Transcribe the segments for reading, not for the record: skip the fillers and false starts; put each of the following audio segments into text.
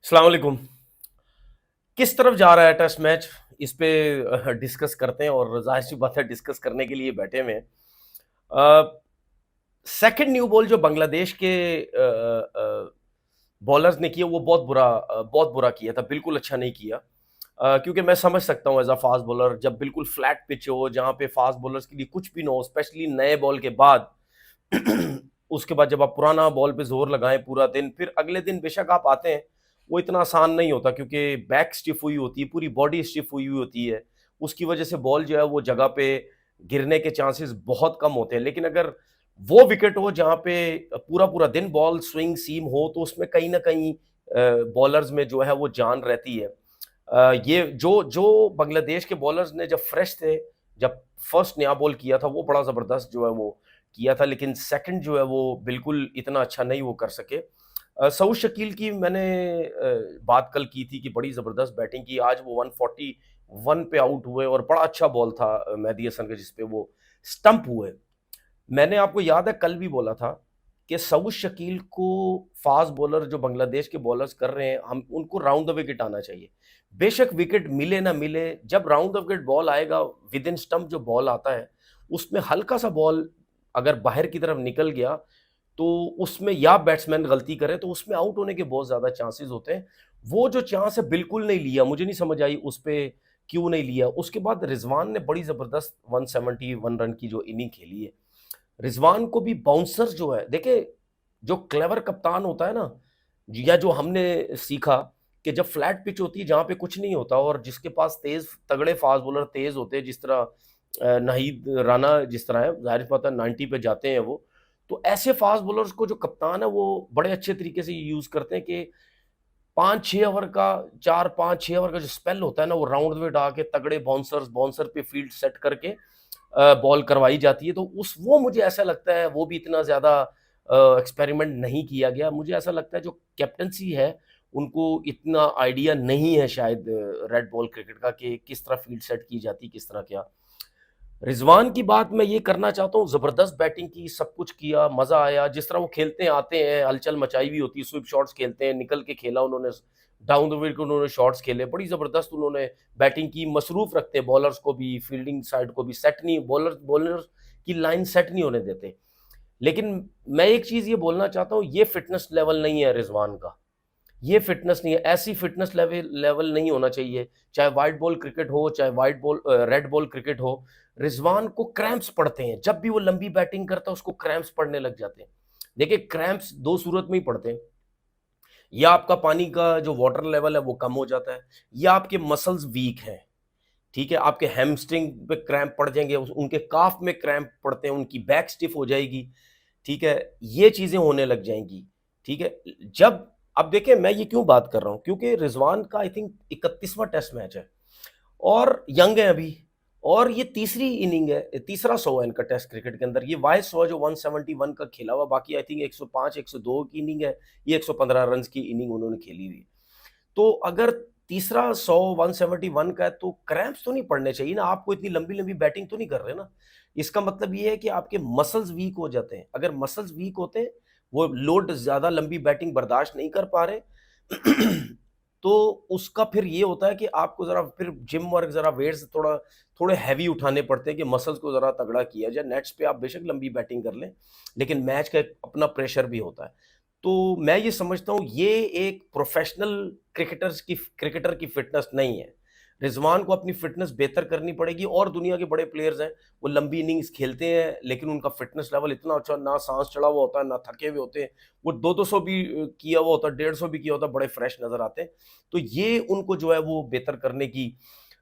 अस्सलाम वालेकुम। किस तरफ जा रहा है टेस्ट मैच? इस पे डिस्कस करते हैं और ज़ाहिर सी बात है डिस्कस करने के लिए बैठे हुए हैं। सेकंड न्यू बॉल जो बांग्लादेश के बॉलर्स ने किया वो बहुत बुरा किया था, बिल्कुल अच्छा नहीं किया। क्योंकि मैं समझ सकता हूँ एज़ अ फास्ट बॉलर जब बिल्कुल फ्लैट पिच हो, जहाँ पे फास्ट बॉलर्स के लिए कुछ भी ना हो, स्पेशली नए बॉल के बाद उसके बाद जब आप पुराना बॉल पे जोर लगाएं पूरा दिन, फिर अगले दिन बेशक आप आते हैं, वो इतना आसान नहीं होता क्योंकि बैक स्टिफ हुई होती है, पूरी बॉडी स्टिफ हुई हुई होती है। उसकी वजह से बॉल जो है वो जगह पे गिरने के चांसेस बहुत कम होते हैं। लेकिन अगर वो विकेट हो जहाँ पे पूरा पूरा दिन बॉल स्विंग सीम हो, तो उसमें कहीं ना कहीं बॉलर्स में जो है वो जान रहती है। ये जो जो बांग्लादेश के बॉलर्स ने जब फ्रेश थे, जब फर्स्ट नया बॉल किया था, वो बड़ा ज़बरदस्त जो है वो किया था, लेकिन सेकंड जो है वो बिल्कुल इतना अच्छा नहीं वो कर सके। सऊद शकील की मैंने बात कल की थी कि बड़ी ज़बरदस्त बैटिंग की, आज वो 141 पे आउट हुए और बड़ा अच्छा बॉल था मेहदी हसन का जिस पे वो स्टंप हुए। मैंने आपको याद है कल भी बोला था कि सऊद शकील को फास्ट बॉलर जो बांग्लादेश के बॉलर्स कर रहे हैं, हम उनको राउंड द विकेट आना चाहिए। बेशक विकेट मिले ना मिले, जब राउंड द विकेट बॉल आएगा, विद इन स्टंप जो बॉल आता है, उसमें हल्का सा बॉल अगर बाहर की तरफ निकल गया, तो उसमें या बैट्समैन गलती करे तो उसमें आउट होने के बहुत ज़्यादा चांसेस होते हैं। वो जो चांस है बिल्कुल नहीं लिया, मुझे नहीं समझ आई उस पे क्यों नहीं लिया। उसके बाद रिजवान ने बड़ी ज़बरदस्त 171 रन की जो इनिंग खेली है। रिजवान को भी बाउंसर्स जो है, देखिए जो क्लेवर कप्तान होता है ना, या जो हमने सीखा कि जब फ्लैट पिच होती है जहाँ पे कुछ नहीं होता और जिसके पास तेज तगड़े फास्ट बॉलर तेज होते हैं, जिस तरह नाहिद राना जिस तरह है, जाहिर सी बात है 90 पे जाते हैं वो। तो ऐसे फास्ट बॉलर्स को जो कप्तान है वो बड़े अच्छे तरीके से यूज करते हैं कि 5-6 ओवर का 4-5-6 ओवर का जो स्पेल होता है ना, वो राउंड में डाल के तगड़े बाउंसर पे फील्ड सेट करके बॉल करवाई जाती है। तो उस वो मुझे ऐसा लगता है वो भी इतना ज़्यादा एक्सपेरिमेंट नहीं किया गया। मुझे ऐसा लगता है जो कैप्टेंसी है, उनको इतना आइडिया नहीं है शायद रेड बॉल क्रिकेट का कि किस तरह फील्ड सेट की जाती, किस तरह क्या। रिजवान की बात मैं ये करना चाहता हूँ, जबरदस्त बैटिंग की, सब कुछ किया, मजा आया। जिस तरह वो खेलते हैं, आते हैं, हलचल मचाई हुई होती है, स्विप शॉट्स खेलते हैं, निकल के खेला उन्होंने, डाउन द विकेट उन्होंने शॉट्स खेले, बड़ी जबरदस्त उन्होंने बैटिंग की। मसरूफ रखते हैं बॉलर्स को भी, फील्डिंग साइड को भी, सेट नहीं, बॉलर्स की लाइन सेट नहीं होने देते। लेकिन मैं एक चीज ये बोलना चाहता हूँ, ये फिटनेस लेवल नहीं है रिजवान का, ये फिटनेस नहीं है, ऐसी फिटनेस लेवल लेवल नहीं होना चाहिए। चाहे वाइट बॉल क्रिकेट हो, चाहे white ball red ball cricket हो, रिजवान को क्रैम्प्स पड़ते हैं जब भी वो लंबी बैटिंग करता है, उसको क्रैम्प्स पड़ने लग जाते हैं। देखिए क्रैम्प्स दो सूरत में ही पड़ते हैं, या आपका पानी का जो वाटर लेवल है वो कम हो जाता है, या आपके मसल्स वीक हैं। ठीक है, आपके हैमस्ट्रिंग पे क्रैम्प पड़ जाएंगे, उनके काफ में क्रैम्प पड़ते हैं, उनकी बैक स्टिफ हो जाएगी। ठीक है, ये चीजें होने लग जाएंगी। ठीक है, जब अब देखिए मैं ये क्यों बात कर रहा हूं, क्योंकि रिजवान का आई थिंक 31वां टेस्ट मैच है और यंग है अभी, और ये तीसरी इनिंग है, तीसरा 100 है इनका टेस्ट क्रिकेट के अंदर। ये वाइस 100 जो 171 का खेला हुआ, बाकी आई थिंक 105 102 की इनिंग है, ये 115 रन की इनिंग उन्होंने खेली हुई। तो अगर तीसरा 100 171 का है, तो क्रैम्प्स तो नहीं पड़ने चाहिए ना, आपको इतनी लंबी लंबी बैटिंग तो नहीं कर रहे ना। इसका मतलब ये है कि आपके मसल्स वीक हो जाते हैं। अगर मसल्स वीक होते हैं, वो लोड ज्यादा लंबी बैटिंग बर्दाश्त नहीं कर पा रहे तो उसका फिर ये होता है कि आपको जरा फिर जिम वर्क, जरा वेट्स थोड़े हैवी उठाने पड़ते हैं कि मसल्स को जरा तगड़ा किया जाए। नेट्स पे आप बेशक लंबी बैटिंग कर लें, लेकिन मैच का एक अपना प्रेशर भी होता है। तो मैं ये समझता हूँ ये एक प्रोफेशनल क्रिकेटर की फिटनेस नहीं है। रिजवान को अपनी फिटनेस बेहतर करनी पड़ेगी, और दुनिया के बड़े प्लेयर्स हैं, वो लंबी इनिंग्स खेलते हैं लेकिन उनका फिटनेस लेवल इतना अच्छा, ना सांस चढ़ा हुआ होता है, ना थके हुए होते हैं। वो 200 भी किया हुआ होता है, 150 भी किया होता है, बड़े फ्रेश नजर आते हैं। तो ये उनको जो है वो बेहतर करने की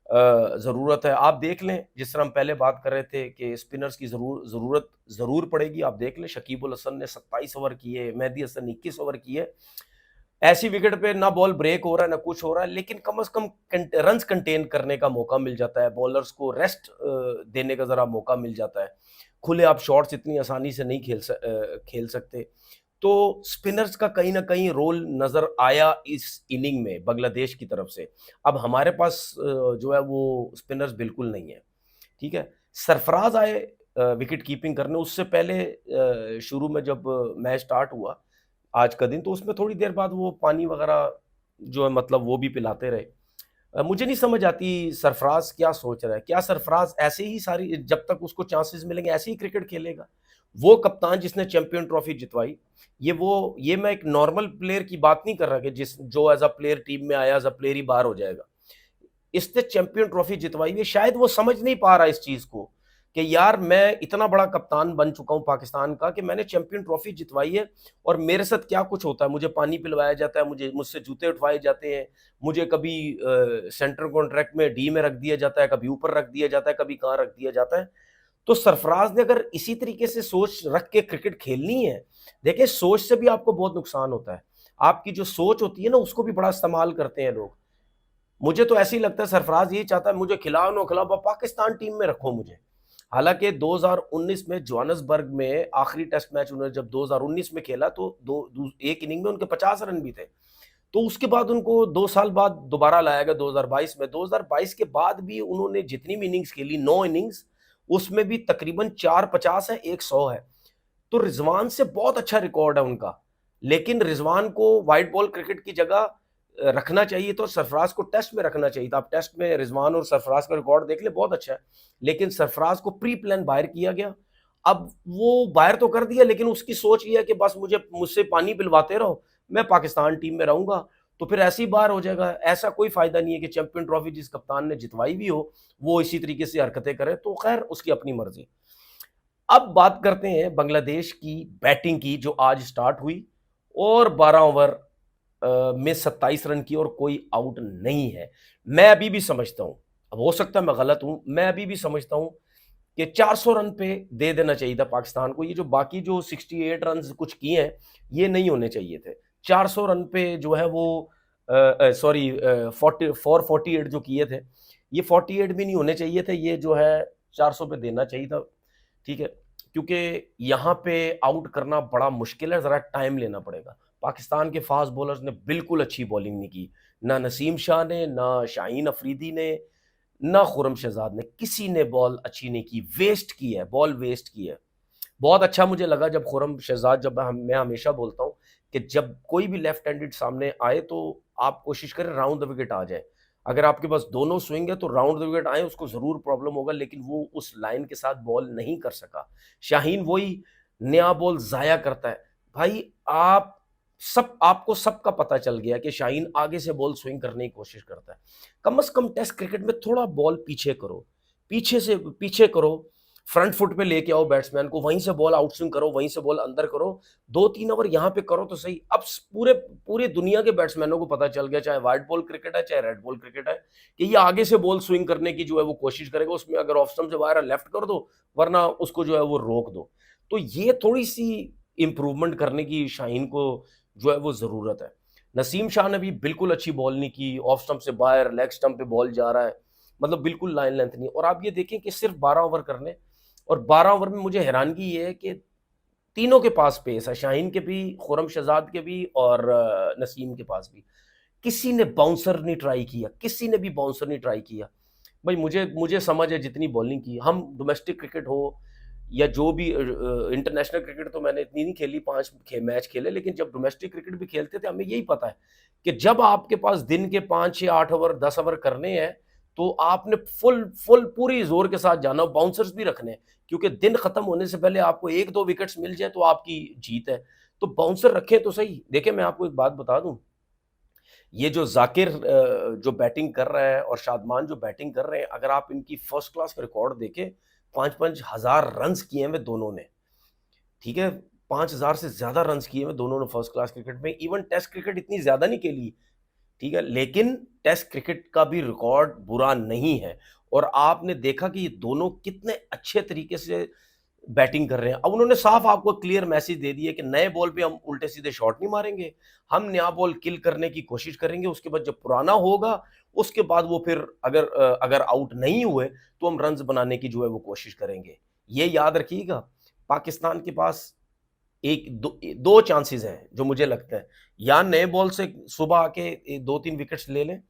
ज़रूरत है। आप देख लें, जिस तरह हम पहले बात कर रहे थे कि स्पिनर्स की ज़रूरत ज़रूर पड़ेगी। आप देख लें, शकीब अल हसन ने 27 ओवर किए, मेहदी हसन 21 ओवर किए। ऐसी विकेट पे ना बॉल ब्रेक हो रहा है, ना कुछ हो रहा है, लेकिन कम से कम रन्स कंटेन करने का मौका मिल जाता है, बॉलर्स को रेस्ट देने का ज़रा मौका मिल जाता है। खुले आप शॉट्स इतनी आसानी से नहीं खेल सकते। तो स्पिनर्स का कहीं न कहीं रोल नज़र आया इस इनिंग में बांग्लादेश की तरफ से। अब हमारे पास जो है वो स्पिनर्स बिल्कुल नहीं है, ठीक है? सरफराज आए विकेट कीपिंग करने, उससे पहले शुरू में जब मैच स्टार्ट हुआ आज का दिन, तो उसमें थोड़ी देर बाद वो पानी वगैरह जो है मतलब वो भी पिलाते रहे। मुझे नहीं समझ आती सरफराज क्या सोच रहा है? क्या सरफराज ऐसे ही सारी जब तक उसको चांसेस मिलेंगे ऐसे ही क्रिकेट खेलेगा? वो कप्तान जिसने चैंपियन ट्रॉफी जितवाई, ये मैं एक नॉर्मल प्लेयर की बात नहीं कर रहा कि जिस जो एज़ अ प्लेयर टीम में आया, एज़ अ प्लेयर ही बाहर हो जाएगा। इसने चैंपियन ट्रॉफी जितवाई है, शायद वो समझ नहीं पा रहा इस चीज़ को कि यार मैं इतना बड़ा कप्तान बन चुका हूँ पाकिस्तान का कि मैंने चैंपियन ट्रॉफी जितवाई है और मेरे साथ क्या कुछ होता है। मुझे पानी पिलवाया जाता है, मुझसे जूते उठवाए जाते हैं, मुझे कभी सेंटर कॉन्ट्रैक्ट में डी में रख दिया जाता है, कभी ऊपर रख दिया जाता है, कभी कहाँ रख दिया जाता है। तो सरफराज ने अगर इसी तरीके से सोच रख के क्रिकेट खेलनी है, देखिए सोच से भी आपको बहुत नुकसान होता है। आपकी जो सोच होती है ना उसको भी बड़ा इस्तेमाल करते हैं लोग। मुझे तो ऐसे ही लगता है सरफराज यही चाहता है मुझे खिलाओ ना खिलाओ पाकिस्तान टीम में रखो मुझे। हालांकि 2019 में जोहान्सबर्ग में आखिरी टेस्ट मैच उन्होंने जब 2019 में खेला तो एक इनिंग में उनके 50 रन भी थे। तो उसके बाद उनको 2 साल बाद दोबारा लाया गया 2022 में। 2022 के बाद भी उन्होंने जितनी भी इनिंग्स खेली 9 इनिंग्स, उसमें भी तकरीबन 4 50 है, 1 100 है। तो रिजवान से बहुत अच्छा रिकॉर्ड है उनका। लेकिन रिजवान को वाइट बॉल क्रिकेट की जगह रखना चाहिए तो सरफराज को टेस्ट में रखना चाहिए था। आप टेस्ट में रिजवान और सरफराज का रिकॉर्ड देख ले, बहुत अच्छा है। लेकिन सरफराज को प्री प्लान बाहर किया गया। अब वो बाहर तो कर दिया लेकिन उसकी सोच ये है कि बस मुझसे पानी पिलवाते रहो, मैं पाकिस्तान टीम में रहूंगा। तो फिर ऐसे ही बाहर हो जाएगा। ऐसा कोई फायदा नहीं है कि चैंपियन ट्रॉफी जिस कप्तान ने जितवाई भी हो वो इसी तरीके से हरकतें करे। तो खैर उसकी अपनी मर्जी। अब बात करते हैं बांग्लादेश की बैटिंग की जो आज स्टार्ट हुई और 12 ओवर में 27 रन की और कोई आउट नहीं है। मैं अभी भी समझता हूं, अब हो सकता है मैं गलत हूं, मैं अभी भी समझता हूं कि 400 रन पे दे देना चाहिए था पाकिस्तान को। ये जो बाकी जो 68 रन कुछ किए हैं ये नहीं होने चाहिए थे। 400 रन पे जो है वो सॉरी 448 जो किए थे, ये 48 भी नहीं होने चाहिए थे। ये जो है 400 पे देना चाहिए था। ठीक है, क्योंकि यहाँ पे आउट करना बड़ा मुश्किल है, ज़रा टाइम लेना पड़ेगा। पाकिस्तान के फास्ट बॉलर्स ने बिल्कुल अच्छी बॉलिंग नहीं की। ना नसीम शाह ने, ना शाहीन अफरीदी ने, ना खुरम शहजाद ने, किसी ने बॉल अच्छी नहीं की। वेस्ट की है, बॉल वेस्ट की है। बहुत अच्छा मुझे लगा जब खुरम शहजाद, मैं हमेशा बोलता हूँ कि जब कोई भी लेफ्ट हैंडेड सामने आए तो आप कोशिश करें राउंड द विकेट आ जाए। अगर आपके पास दोनों स्विंग है तो राउंड द विकेट आए, उसको जरूर प्रॉब्लम होगा, लेकिन वो उस लाइन के साथ बॉल नहीं कर सका। शाहीन वही नया बॉल जाया करता है। भाई आपको सबका पता चल गया कि शाहीन आगे से बॉल स्विंग करने की कोशिश करता है। कम से कम टेस्ट क्रिकेट में थोड़ा बॉल पीछे करो, पीछे करो, फ्रंट फुट पे लेके आओ बैट्समैन को, वहीं से बॉल आउट स्विंग करो, वहीं से बॉल अंदर करो। 2 3 ओवर यहाँ पे करो तो सही। अब पूरे पूरे दुनिया के बैट्समैनों को पता चल गया, चाहे व्हाइट बॉल क्रिकेट है चाहे रेड बॉल क्रिकेट है, कि ये आगे से बॉल स्विंग करने की जो है वो कोशिश करेगा। उसमें अगर ऑफ स्टंप से बाहर लेफ्ट कर दो, वरना उसको जो है वो रोक दो। तो ये थोड़ी सी इंप्रूवमेंट करने की शाहीन को जो है वो जरूरत है। नसीम शाह ने भी बिल्कुल अच्छी बॉल नहीं की, ऑफ स्टंप से बाहर लेग स्टंप पे बॉल जा रहा है, मतलब बिल्कुल लाइन लेंथ नहीं। और आप ये देखें कि सिर्फ 12 ओवर करने, और 12 ओवर में मुझे हैरानगी ये है कि तीनों के पास पेस है, शाहीन के भी, खुरम शहजाद के भी और नसीम के पास भी। किसी ने बाउंसर नहीं ट्राई किया, किसी ने भी बाउंसर नहीं ट्राई किया। भाई मुझे मुझे समझ है जितनी बॉलिंग की, हम डोमेस्टिक क्रिकेट हो या जो भी इंटरनेशनल क्रिकेट तो मैंने इतनी नहीं खेली, 5 मैच खेले, लेकिन जब डोमेस्टिक क्रिकेट भी खेलते थे हमें यही पता है कि जब आपके पास दिन के 5 6 8 ओवर 10 ओवर करने हैं तो आपने फुल फुल पूरी जोर के साथ जाना, बाउंसर्स भी रखने हैं, क्योंकि दिन खत्म होने से पहले आपको 1 2 विकेट्स मिल जाए तो आपकी जीत है। तो बाउंसर रखें तो सही। देखिए मैं आपको एक बात बता दूं, ये जो जाकिर जो बैटिंग कर रहा है और शादमान जो बैटिंग कर रहे हैं, अगर आप इनकी फर्स्ट क्लास रिकॉर्ड देखें, 5 5 हजार रन किए हैं वे दोनों ने। ठीक है, 5 हजार से ज्यादा रन किए हैं दोनों ने फर्स्ट क्लास क्रिकेट में। इवन टेस्ट क्रिकेट इतनी ज्यादा नहीं खेली, ठीक है, लेकिन टेस्ट क्रिकेट का भी रिकॉर्ड बुरा नहीं है। और आपने देखा कि ये दोनों कितने अच्छे तरीके से बैटिंग कर रहे हैं। अब उन्होंने साफ आपको क्लियर मैसेज दे दिया कि नए बॉल पे हम उल्टे सीधे शॉट नहीं मारेंगे, हम नया बॉल किल करने की कोशिश करेंगे। उसके बाद जब पुराना होगा उसके बाद वो फिर अगर आउट नहीं हुए तो हम रन्स बनाने की जो है वो कोशिश करेंगे। ये याद रखिएगा, पाकिस्तान के पास एक दो चांसेस हैं जो मुझे लगता है, या नए बॉल से सुबह आके 2 3 विकेट्स ले लें,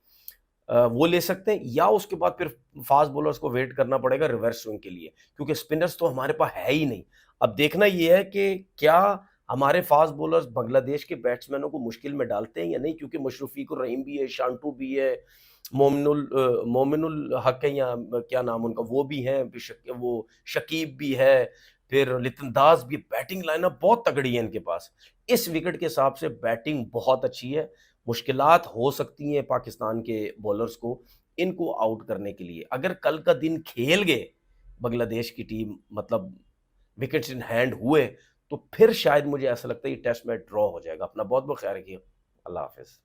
वो ले सकते हैं, या उसके बाद फिर फास्ट बॉलर्स को वेट करना पड़ेगा रिवर्स स्विंग के लिए, क्योंकि स्पिनर्स तो हमारे पास है ही नहीं। अब देखना ये है कि क्या हमारे फास्ट बॉलर्स बांग्लादेश के बैट्समैनों को मुश्किल में डालते हैं या नहीं? क्योंकि मुशफ़िकुर रहीम भी है, शांटू भी है, मोमिनुल हक है या क्या नाम उनका, वो भी हैं, वो शकीब भी है, फिर लिटन दास भी, बैटिंग लाइनअप बहुत तगड़ी है इनके पास। इस विकेट के हिसाब से बैटिंग बहुत अच्छी है, मुश्किलात हो सकती हैं पाकिस्तान के बॉलर्स को इनको आउट करने के लिए। अगर कल का दिन खेल गए बांग्लादेश की टीम, मतलब विकेट्स इन हैंड हुए, तो फिर शायद मुझे ऐसा लगता है ये टेस्ट मैच ड्रॉ हो जाएगा। अपना बहुत-बहुत ख़्याल रखिए। अल्लाह हाफ़िज़।